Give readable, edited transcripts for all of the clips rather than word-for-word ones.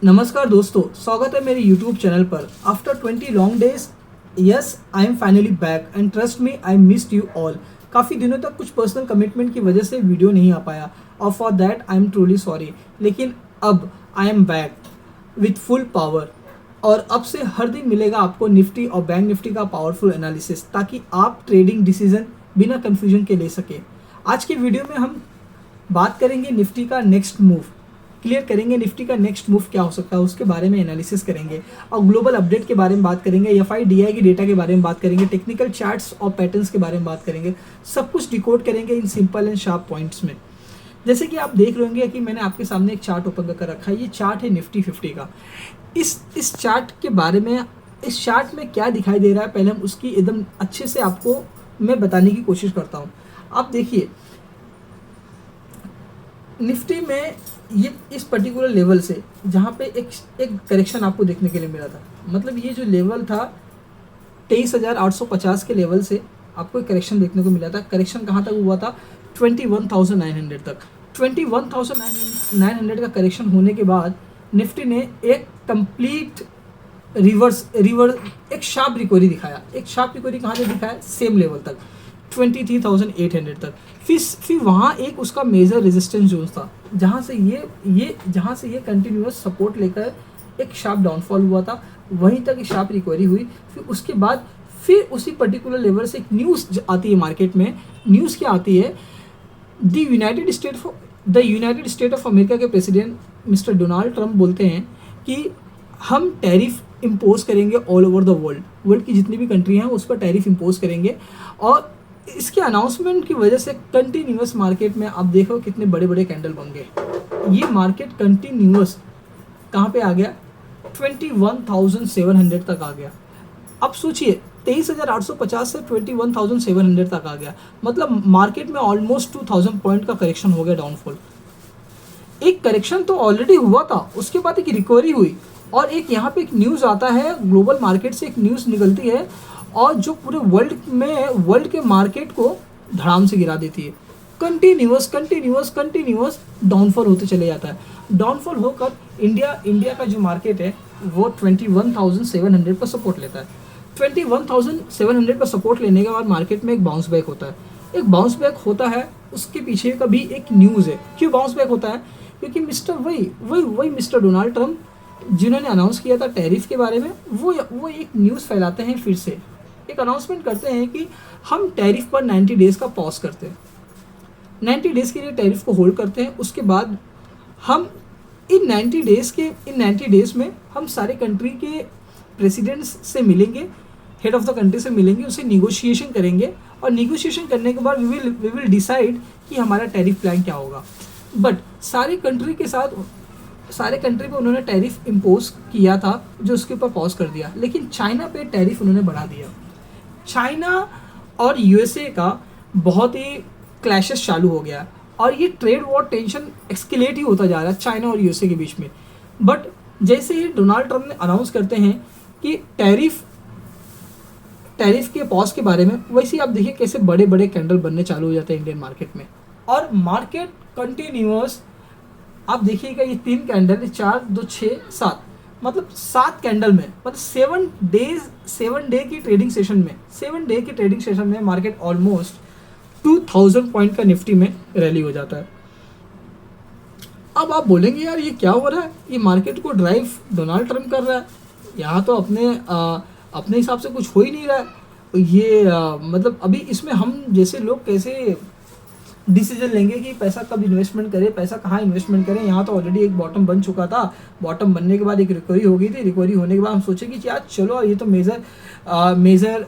नमस्कार दोस्तों, स्वागत है मेरे YouTube चैनल पर। After 20 long days, yes I am finally back and trust me I missed you all. काफ़ी दिनों तक कुछ पर्सनल कमिटमेंट की वजह से वीडियो नहीं आ पाया और for that I am truly sorry. लेकिन अब I am back with full power और अब से हर दिन मिलेगा आपको निफ्टी और बैंक निफ्टी का पावरफुल एनालिसिस, ताकि आप ट्रेडिंग डिसीजन बिना कन्फ्यूजन के ले सकें। आज के वीडियो में हम बात करेंगे निफ्टी का नेक्स्ट मूव, क्लियर करेंगे निफ्टी का नेक्स्ट मूव क्या हो सकता है, उसके बारे में एनालिसिस करेंगे और ग्लोबल अपडेट के बारे में बात करेंगे, एफआई डीआई की डेटा के बारे में बात करेंगे, टेक्निकल चार्ट्स और पैटर्न्स के बारे में बात करेंगे। सब कुछ डिकोड करेंगे in simple and sharp points में। जैसे कि आप देख रहे होंगे कि मैंने आपके सामने एक चार्ट ओपन कर रखा है। ये चार्ट है निफ्टी 50 का। इस चार्ट के बारे में, इस चार्ट में क्या दिखाई दे रहा है, पहले हम उसकी एकदम अच्छे से आपको मैं बताने की कोशिश करता हूँ। आप देखिए निफ्टी में ये इस पर्टिकुलर लेवल से जहाँ पे एक करेक्शन आपको देखने के लिए मिला था, मतलब ये जो लेवल था 23,850 के लेवल से आपको एक करेक्शन देखने को मिला था। करेक्शन कहाँ तक हुआ था? 21,900 तक। 21,900 का करेक्शन होने के बाद निफ्टी ने एक कंप्लीट रिवर्स एक शार्प रिकवरी दिखाया। एक शार्प रिकवरी कहाँ से दिखाया? सेम लेवल तक, 23,800 तक। फिर वहाँ एक उसका मेजर रेजिस्टेंस जोन था, जहाँ से ये कंटिन्यूअस सपोर्ट लेकर एक शार्प डाउनफॉल हुआ था, वहीं तक एक शार्प रिकवरी हुई। फिर उसके बाद फिर उसी पर्टिकुलर लेवल से एक न्यूज़ आती है मार्केट में। न्यूज़ क्या आती है? The United state of America के प्रेसिडेंट मिस्टर डोनाल्ड ट्रंप बोलते हैं कि हम टैरिफ इम्पोज करेंगे ऑल ओवर द वर्ल्ड की जितनी भी कंट्री हैं उस पर टैरिफ इम्पोज करेंगे। और इसके अनाउंसमेंट की वजह से कंटिन्यूअस मार्केट में आप देखो कितने बड़े बड़े कैंडल बन गए। ये मार्केट कंटिन्यूअस कहाँ पे आ गया? 21,700 तक आ गया। अब सोचिए 23,850 से 21,700 तक आ गया, मतलब मार्केट में ऑलमोस्ट 2,000 पॉइंट का करेक्शन हो गया, डाउनफॉल। एक करेक्शन तो ऑलरेडी हुआ था, उसके बाद एक रिकवरी हुई और एक यहाँ पे एक न्यूज़ आता है, ग्लोबल मार्केट से एक न्यूज़ निकलती है और जो पूरे वर्ल्ड के मार्केट को धड़ाम से गिरा देती है। कंटिन्यूअस डाउनफॉल होते चले जाता है। डाउनफॉल होकर इंडिया का जो मार्केट है वो 21,700 पर सपोर्ट लेता है। 21,700 पर सपोर्ट लेने के बाद मार्केट में एक बाउंस बैक होता है। उसके पीछे का भी एक न्यूज़ है। क्यों बाउंस बैक होता है? क्योंकि वही मिस्टर डोनाल्ड ट्रंप जिन्होंने अनाउंस किया था टैरिफ के बारे में, वो एक न्यूज़ फैलाते हैं, फिर से एक अनाउंसमेंट करते हैं कि हम टैरिफ पर 90 डेज़ का पॉज करते हैं, 90 डेज़ के लिए टैरिफ को होल्ड करते हैं। उसके बाद हम इन 90 डेज़ में हम सारे कंट्री के प्रेसिडेंट्स से मिलेंगे, हेड ऑफ द कंट्री से मिलेंगे, उससे निगोशिएशन करेंगे और निगोशिएशन करने के बाद वी विल डिसाइड कि हमारा टैरिफ प्लान क्या होगा। बट सारे कंट्री पे उन्होंने टैरिफ इम्पोज किया था जो उसके ऊपर पॉज कर दिया, लेकिन चाइना पे टैरिफ उन्होंने बढ़ा दिया। चाइना और यूएसए का बहुत ही क्लैशेस चालू हो गया और ये ट्रेड वॉर टेंशन एक्सकेलेट ही होता जा रहा है चाइना और यूएसए के बीच में। बट जैसे ही डोनाल्ड ट्रंप ने अनाउंस करते हैं कि टैरिफ के पॉज के बारे में, वैसे ही आप देखिए कैसे बड़े बड़े कैंडल बनने चालू हो जाते हैं इंडियन मार्केट में। और मार्केट कंटिन्यूअस, आप देखिएगा ये 3 कैंडल, 4 2 6 7, मतलब 7 कैंडल में, मतलब 7 डे की ट्रेडिंग सेशन में मार्केट ऑलमोस्ट 2,000 पॉइंट का निफ्टी में रैली हो जाता है। अब आप बोलेंगे यार ये क्या हो रहा है, ये मार्केट को ड्राइव डोनाल्ड ट्रंप कर रहा है, यहाँ तो अपने हिसाब से कुछ हो ही नहीं रहा है। ये मतलब अभी इसमें हम जैसे लोग कैसे डिसीजन लेंगे कि पैसा कब इन्वेस्टमेंट करें, पैसा कहाँ इन्वेस्टमेंट करें? यहाँ तो ऑलरेडी एक बॉटम बन चुका था, बॉटम बनने के बाद एक रिकवरी हो गई थी, रिकवरी होने के बाद हम सोचे कि यार चलो ये तो मेजर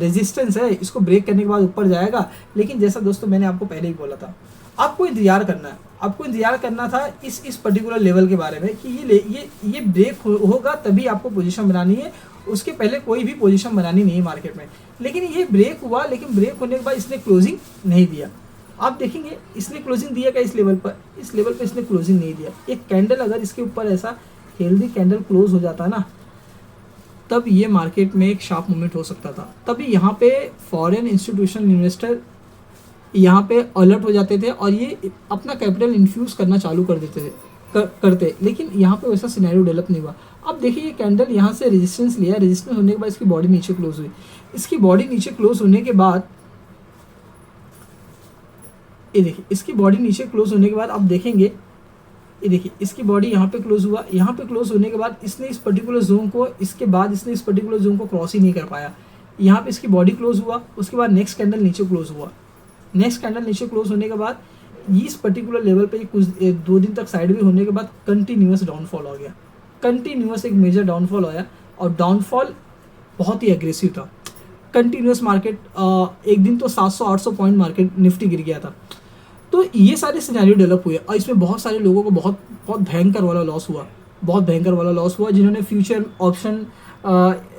रेजिस्टेंस है, इसको ब्रेक करने के बाद ऊपर जाएगा। लेकिन जैसा दोस्तों मैंने आपको पहले ही बोला था, आपको इंतजार करना था इस पर्टिकुलर लेवल के बारे में कि ये ब्रेक होगा तभी आपको पोजीशन बनानी है, उसके पहले कोई भी पोजीशन बनानी नहीं है मार्केट में। लेकिन ये ब्रेक हुआ, लेकिन ब्रेक होने के बाद इसने क्लोजिंग नहीं दिया। आप देखेंगे इसने क्लोजिंग दिया क्या? इस लेवल पर इसने क्लोजिंग नहीं दिया। एक कैंडल अगर इसके ऊपर ऐसा हेल्दी कैंडल क्लोज हो जाता ना, तब ये मार्केट में एक शार्प मूवमेंट हो सकता था। तभी यहाँ पे फॉरेन इंस्टीट्यूशनल इन्वेस्टर यहाँ पे अलर्ट हो जाते थे और ये अपना कैपिटल इन्फ्यूज़ करना चालू कर देते थे। करते, लेकिन यहाँ पे वैसा सिनेरियो डेवलप नहीं हुआ। अब देखिए ये कैंडल यहाँ से रेजिस्टेंस लिया, रेजिस्टेंस होने के बाद इसकी बॉडी नीचे क्लोज हुई। इसकी बॉडी नीचे क्लोज होने के बाद ये देखिए इसकी बॉडी नीचे क्लोज होने के बाद आप देखेंगे, ये देखिए इसकी बॉडी यहाँ पे क्लोज हुआ। यहाँ पे क्लोज होने के बाद इसने इस पर्टिकुलर जोन को, इसके बाद इसने इस पर्टिकुलर जोन को क्रॉस ही नहीं कर पाया। यहाँ पे इसकी बॉडी क्लोज हुआ, उसके बाद नेक्स्ट कैंडल नीचे क्लोज हुआ। नेक्स्ट कैंडल नीचे क्लोज होने के बाद इस पर्टिकुलर लेवल पे कुछ 2 दिन तक साइड वे होने के बाद कंटिन्यूअस डाउनफॉल हो गया। कंटिन्यूअस एक मेजर डाउनफॉल आया और डाउनफॉल बहुत ही एग्रेसिव था। कंटिन्यूअस मार्केट एक दिन तो 700-800 पॉइंट मार्केट निफ्टी गिर गया था। तो ये सारे सिनेरियो डेवलप हुए और इसमें बहुत सारे लोगों को बहुत बहुत भयंकर वाला लॉस हुआ, बहुत भयंकर वाला लॉस हुआ। जिन्होंने फ्यूचर ऑप्शन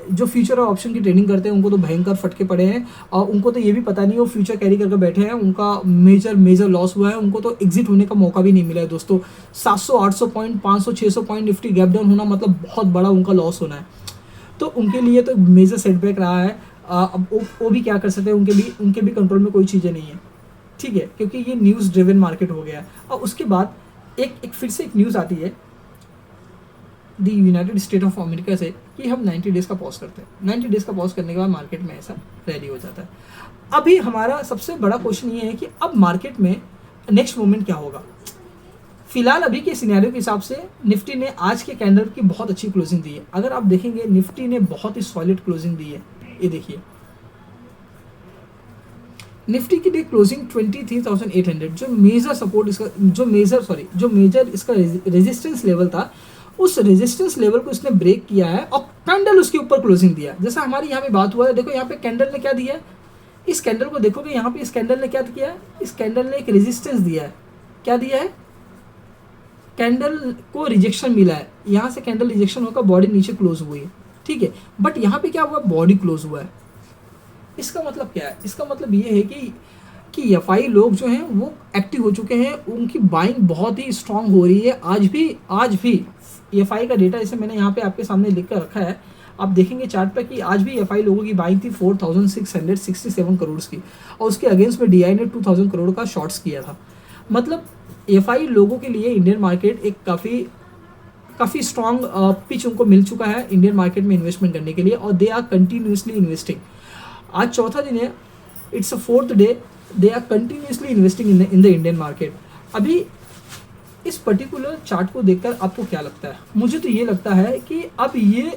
जो फ्यूचर और ऑप्शन की ट्रेडिंग करते हैं उनको तो भयंकर फटके पड़े हैं और उनको तो ये भी पता नहीं वो फ्यूचर कैरी करके बैठे हैं, उनका मेजर लॉस हुआ है। उनको तो एग्जिट होने का मौका भी नहीं मिला है दोस्तों। 700-800 point, 500-600 point Nifty gap down होना मतलब बहुत बड़ा उनका लॉस होना है। तो उनके लिए तो मेजर सेटबैक रहा है। अब वो भी क्या कर सकते हैं, उनके भी कंट्रोल में कोई चीज़ें नहीं है, ठीक है, क्योंकि ये न्यूज़ ड्रिवन मार्केट हो गया है। और उसके बाद एक फिर से एक न्यूज़ आती है the United state of America से कि हम 90 डेज़ का पॉज करते हैं। 90 डेज़ का पॉज करने के बाद मार्केट में ऐसा रैली हो जाता है। अभी हमारा सबसे बड़ा क्वेश्चन ये है कि अब मार्केट में नेक्स्ट मोमेंट क्या होगा। फिलहाल अभी के सिनेरियो के हिसाब से निफ्टी ने आज के कैंडल की बहुत अच्छी क्लोजिंग दी है। अगर आप देखेंगे निफ्टी ने बहुत ही सॉलिड क्लोजिंग दी है। ये देखिए निफ्टी की डे क्लोजिंग 23,800, जो मेजर सपोर्ट इसका जो मेजर इसका रेजिस्टेंस लेवल था, उस रेजिस्टेंस लेवल को इसने ब्रेक किया है और कैंडल उसके ऊपर क्लोजिंग दिया। जैसा हमारी यहाँ पे बात हुआ है, देखो यहाँ पे कैंडल ने क्या दिया है, इस कैंडल को देखोगे यहाँ पे इस कैंडल ने क्या किया है, इस कैंडल ने एक रेजिस्टेंस दिया है। क्या दिया है, कैंडल को रिजेक्शन मिला है, यहाँ से कैंडल रिजेक्शन होकर बॉडी नीचे क्लोज हुई है, ठीक है। बट यहाँ पे क्या हुआ, बॉडी क्लोज हुआ है। इसका मतलब क्या है, इसका मतलब ये है कि एफआई लोग जो हैं वो एक्टिव हो चुके हैं, उनकी बाइंग बहुत ही स्ट्रांग हो रही है। आज भी एफआई का डेटा जैसे मैंने यहाँ पे आपके सामने लिख कर रखा है, आप देखेंगे चार्ट पे कि आज भी एफआई लोगों की बाइंग थी 4,667 करोड़ की और उसके अगेंस्ट में डीआई ने 2,000 करोड़ का शॉर्ट्स किया था। मतलब एफआई लोगों के लिए इंडियन मार्केट एक काफ़ी स्ट्रांग पिच उनको मिल चुका है इंडियन मार्केट में इन्वेस्टमेंट करने के लिए और दे आर कंटिन्यूसली इन्वेस्टिंग। आज चौथा दिन है, it's a 4th day, they are continuously investing in the Indian market. अभी इस पर्टिकुलर चार्ट को देखकर आपको क्या लगता है, मुझे तो ये लगता है कि अब ये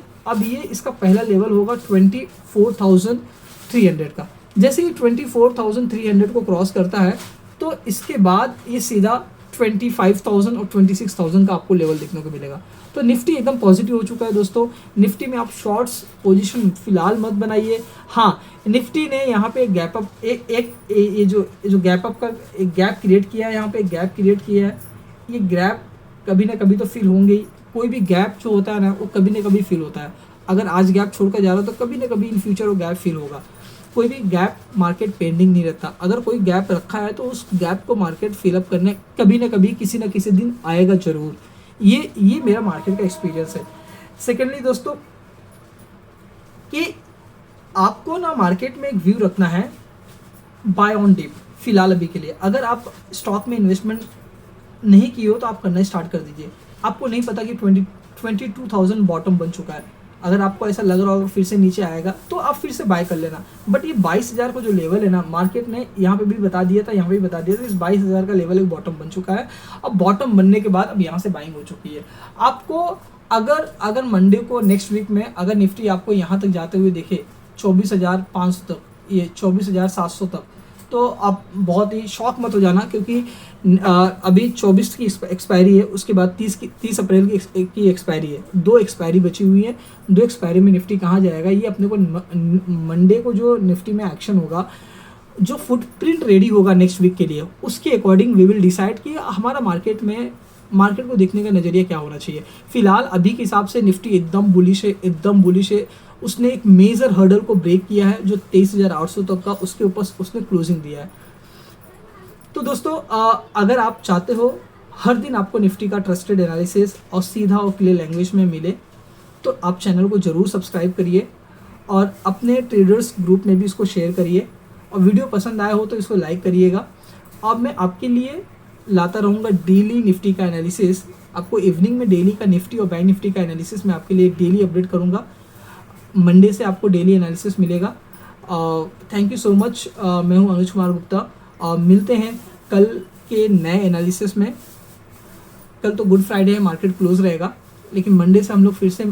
इसका पहला लेवल होगा 24,300 का। जैसे ही 24,300 को क्रॉस करता है तो इसके बाद ये सीधा 25,000 और 26,000 का आपको लेवल देखने को मिलेगा। तो निफ्टी एकदम पॉजिटिव हो चुका है दोस्तों। निफ्टी में आप शॉर्ट्स पोजीशन फिलहाल मत बनाइए। हाँ, निफ्टी ने यहाँ पे एक गैप अप ये जो गैप अप का एक गैप क्रिएट किया है, यहाँ पे एक गैप क्रिएट किया है। ये गैप कभी ना कभी तो फिल होंगे ही। कोई भी गैप जो होता है ना वो कभी ना कभी फिल होता है। अगर आज गैप छोड़कर जा रहा है तो कभी ना कभी इन फ्यूचर वो गैप फिल होगा। कोई भी गैप मार्केट पेंडिंग नहीं रहता। अगर कोई गैप रखा है तो उस गैप को मार्केट फिलअप करने कभी ना कभी किसी न किसी दिन आएगा जरूर। ये मेरा मार्केट का एक्सपीरियंस है। सेकेंडली दोस्तों कि आपको ना मार्केट में एक व्यू रखना है बाय ऑन डिप फिलहाल अभी के लिए। अगर आप स्टॉक में इन्वेस्टमेंट नहीं किए हो तो आप करना स्टार्ट कर दीजिए। आपको नहीं पता कि 22,000 बॉटम बन चुका है। अगर आपको ऐसा लग रहा होगा फिर से नीचे आएगा तो आप फिर से बाय कर लेना। बट ये 22,000 का जो लेवल है ना, मार्केट ने यहाँ पे भी बता दिया था, यहाँ पे भी बता दिया था, इस 22,000 का लेवल एक बॉटम बन चुका है। अब बॉटम बनने के बाद अब यहाँ से बाइंग हो चुकी है। आपको अगर मंडे को नेक्स्ट वीक में अगर निफ्टी आपको यहाँ तक जाते हुए देखे 24,500 तक, ये 24,700 तक, तो आप बहुत ही शॉक मत हो जाना, क्योंकि अभी 24 की एक्सपायरी है, उसके बाद 30 अप्रैल की एक्सपायरी है। 2 एक्सपायरी बची हुई है। 2 एक्सपायरी में निफ्टी कहाँ जाएगा, ये अपने को मंडे को जो निफ्टी में एक्शन होगा, जो फुटप्रिंट रेडी होगा नेक्स्ट वीक के लिए, उसके अकॉर्डिंग वी विल डिसाइड कि हमारा मार्केट को देखने का नज़रिया क्या होना चाहिए। फिलहाल अभी के हिसाब से निफ्टी एकदम बुलिश है। उसने एक मेजर हर्डल को ब्रेक किया है जो 23,800 तक का, उसके ऊपर उसने क्लोजिंग दिया है। तो दोस्तों अगर आप चाहते हो हर दिन आपको निफ्टी का ट्रस्टेड एनालिसिस और सीधा और क्लियर लैंग्वेज में मिले तो आप चैनल को ज़रूर सब्सक्राइब करिए और अपने ट्रेडर्स ग्रुप में भी इसको शेयर करिए, और वीडियो पसंद आया हो तो इसको लाइक करिएगा। अब मैं आपके लिए लाता रहूँगा डेली निफ्टी का एनालिसिस आपको इवनिंग में डेली का निफ्टी और बैंक निफ्टी का एनालिसिस मैं आपके लिए डेली अपडेट करूँगा। मंडे से आपको डेली एनालिसिस मिलेगा। Thank you so much. मैं हूँ अनुज कुमार गुप्ता। मिलते हैं कल के नए एनालिसिस में। कल तो गुड फ्राइडे है, मार्केट क्लोज रहेगा, लेकिन मंडे से हम लोग फिर से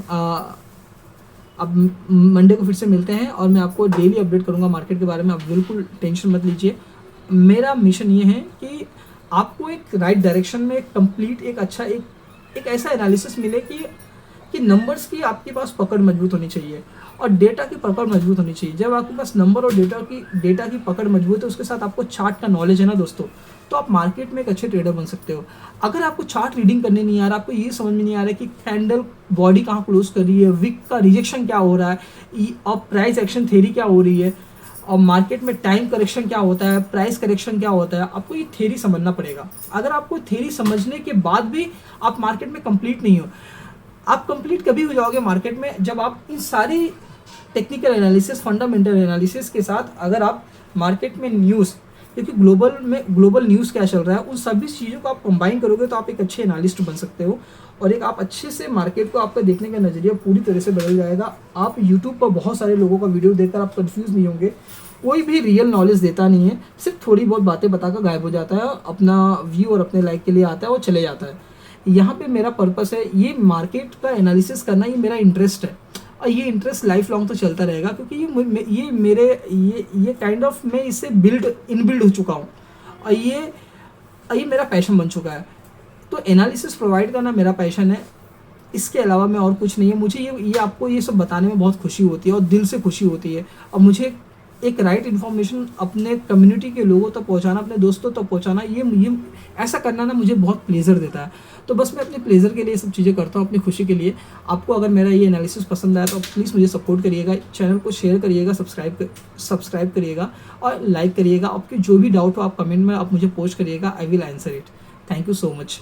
अब मंडे को फिर से मिलते हैं और मैं आपको डेली अपडेट करूंगा मार्केट के बारे में। आप बिल्कुल टेंशन मत लीजिए। मेरा मिशन ये है कि आपको एक राइट डायरेक्शन में कंप्लीट एक अच्छा एक ऐसा एनालिसिस मिले कि नंबर्स की आपके पास पकड़ मजबूत होनी चाहिए और डेटा की पकड़ मजबूत होनी चाहिए। जब आपके पास नंबर और डेटा की पकड़ मजबूत है, उसके साथ आपको चार्ट का नॉलेज है ना दोस्तों, तो आप मार्केट में एक अच्छे ट्रेडर बन सकते हो। अगर आपको चार्ट रीडिंग करने नहीं आ रहा, आपको ये समझ में नहीं आ रहा है कि कैंडल बॉडी कहाँ क्लोज कर रही है, विक का रिजेक्शन क्या हो रहा है और प्राइस एक्शन थ्योरी क्या हो रही है और मार्केट में टाइम करेक्शन क्या होता है, प्राइस करेक्शन क्या होता है, आपको ये थ्योरी समझना पड़ेगा। अगर आपको थ्योरी समझने के बाद भी आप मार्केट में कंप्लीट नहीं हो, आप कंप्लीट कभी हो जाओगे मार्केट में जब आप इन सारी टेक्निकल एनालिसिस, फंडामेंटल एनालिसिस के साथ अगर आप मार्केट में न्यूज़, क्योंकि ग्लोबल न्यूज़ क्या चल रहा है, उन सभी चीज़ों को आप कंबाइन करोगे तो आप एक अच्छे एनालिस्ट बन सकते हो और एक आप अच्छे से मार्केट को, आपका देखने का नज़रिया पूरी तरह से बदल जाएगा। आप यूट्यूब पर बहुत सारे लोगों का वीडियो देखकर आप कंफ्यूज नहीं होंगे। कोई भी रियल नॉलेज देता नहीं है, सिर्फ थोड़ी बहुत बातें बताकर गायब हो जाता है, अपना व्यू और अपने लाइक के लिए आता है और चले जाता है। यहाँ पे मेरा पर्पस है, ये मार्केट का एनालिसिस करना, ये मेरा इंटरेस्ट है और ये इंटरेस्ट लाइफ लॉन्ग तो चलता रहेगा, क्योंकि ये मेरे ये काइंड ऑफ मैं इससे इनबिल्ड हो चुका हूँ और ये मेरा पैशन बन चुका है। तो एनालिसिस प्रोवाइड करना मेरा पैशन है, इसके अलावा मैं और कुछ नहीं है। मुझे ये आपको ये सब बताने में बहुत खुशी होती है और दिल से खुशी होती है और मुझे एक राइट इन्फॉर्मेशन अपने कम्युनिटी के लोगों तक पहुंचाना, अपने दोस्तों तक पहुंचाना, ये ऐसा करना ना मुझे बहुत प्लेजर देता है। तो बस मैं अपने प्लेजर के लिए सब चीज़ें करता हूँ, अपनी खुशी के लिए। आपको अगर मेरा ये एनालिसिस पसंद आया तो प्लीज़ मुझे सपोर्ट करिएगा, चैनल को शेयर करिएगा, सब्सक्राइब करिएगा और लाइक करिएगा। आपके जो भी डाउट हो आप कमेंट में आप मुझे पोस्ट करिएगा, I will answer it. Thank you so much.